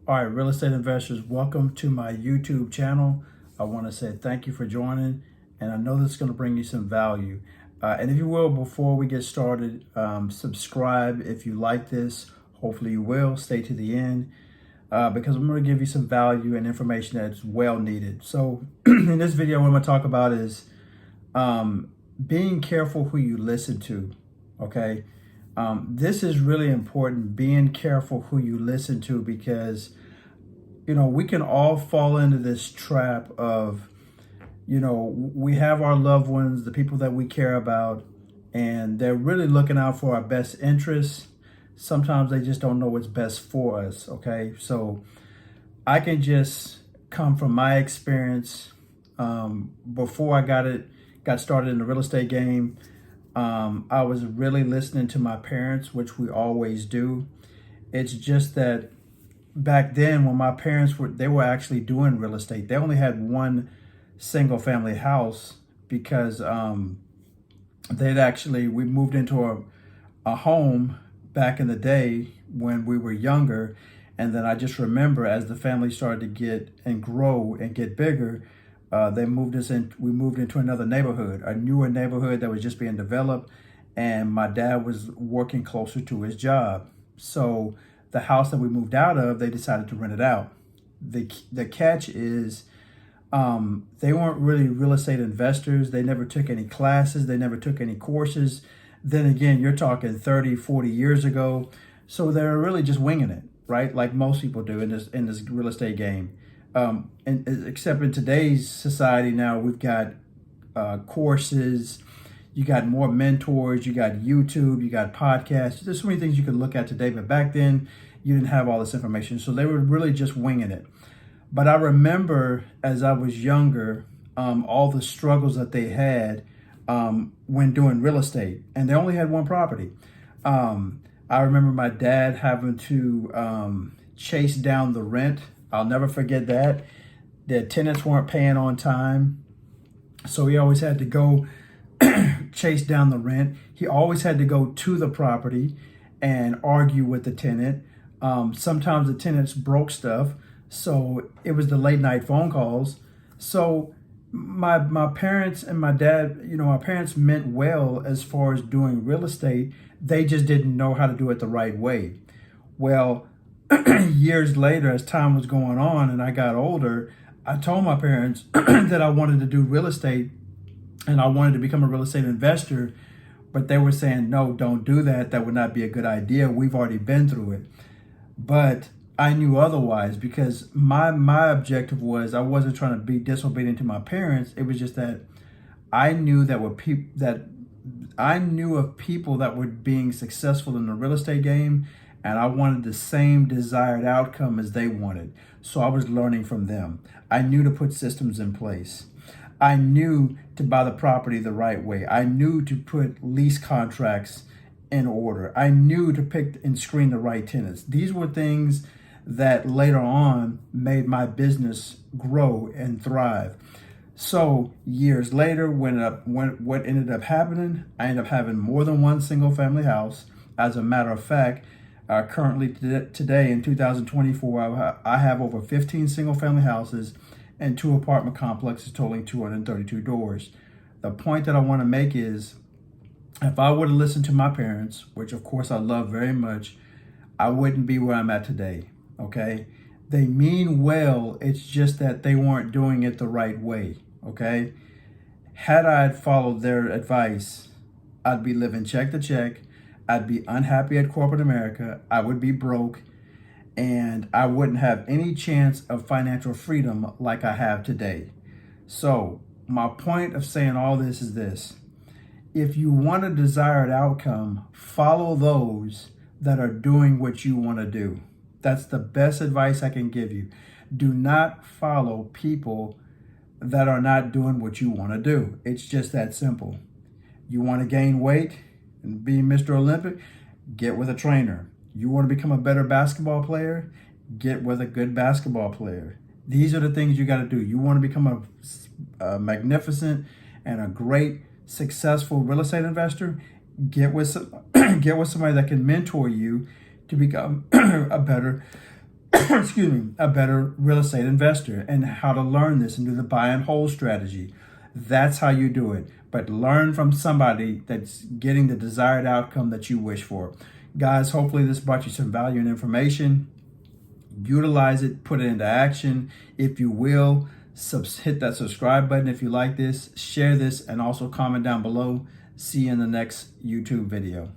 All right, real estate investors, welcome to my YouTube channel. I want to say thank you for joining, and I know this is going to bring you some value. And if you will, before we get started, subscribe if you like this. Hopefully you will. Stay to the end because I'm going to give you some value and information that's well needed. So in this video, what I'm going to talk about is being careful who you listen to, okay? This is really important, being careful who you listen to, because, you know, we can all fall into this trap of, you know, we have our loved ones, the people that we care about, and they're really looking out for our best interests. Sometimes they just don't know what's best for us, okay? So I can just come from my experience before I got started in the real estate game. I was really listening to my parents, which we always do. It's just that back then when my parents were actually doing real estate. They only had one single family house because we moved into a home back in the day when we were younger. And then I just remember as the family started to get and grow and get bigger, we moved into another neighborhood, a newer neighborhood that was just being developed, and my dad was working closer to his job. So the house that we moved out of, they decided to rent it out. The catch is they weren't really real estate investors. They never took any classes. They never took any courses. Then again, you're talking 30, 40 years ago. So they're really just winging it, right? Like most people do in this real estate game. Except in today's society now, we've got courses, you got more mentors, you got YouTube, you got podcasts. There's so many things you could look at today, but back then you didn't have all this information. So they were really just winging it. But I remember as I was younger, all the struggles that they had when doing real estate, and they only had one property. I remember my dad having to chase down the rent. I'll never forget that. The tenants weren't paying on time. So he always had to go chase down the rent. He always had to go to the property and argue with the tenant. Sometimes the tenants broke stuff. So it was the late night phone calls. So my parents and my dad, you know, my parents meant well as far as doing real estate. They just didn't know how to do it the right way. Well, years later, as time was going on and I got older, I told my parents that I wanted to do real estate and I wanted to become a real estate investor, but they were saying, no, don't do that. That would not be a good idea. We've already been through it. But I knew otherwise, because my objective was, I wasn't trying to be disobedient to my parents. It was just that I knew I knew of people that were being successful in the real estate game, and I wanted the same desired outcome as they wanted. So I was learning from them. I knew to put systems in place. I knew to buy the property the right way. I knew to put lease contracts in order. I knew to pick and screen the right tenants. These were things that later on made my business grow and thrive. So years later, what ended up happening, I ended up having more than one single family house. As a matter of fact, currently today in 2024, I have over 15 single family houses and 2 apartment complexes totaling 232 doors. The point that I want to make is, if I would have listened to my parents, which of course I love very much, I wouldn't be where I'm at today, okay? They mean well, it's just that they weren't doing it the right way, okay? Had I followed their advice, I'd be living check to check. I'd be unhappy at corporate America. I would be broke, and I wouldn't have any chance of financial freedom like I have today. So my point of saying all this is this: if you want a desired outcome, follow those that are doing what you want to do. That's the best advice I can give you. Do not follow people that are not doing what you want to do. It's just that simple. You want to gain weight and be Mr. Olympic? Get with a trainer. You want to become a better basketball player? Get with a good basketball player. These are the things you got to do. You want to become a magnificent and a great, successful real estate investor? Get with somebody that can mentor you to become a better excuse me, a better real estate investor, and how to learn this and do the buy and hold strategy. That's how you do it. But learn from somebody that's getting the desired outcome that you wish for. Guys, hopefully this brought you some value and information. Utilize it, put it into action. If you will, hit that subscribe button if you like this, share this, and also comment down below. See you in the next YouTube video.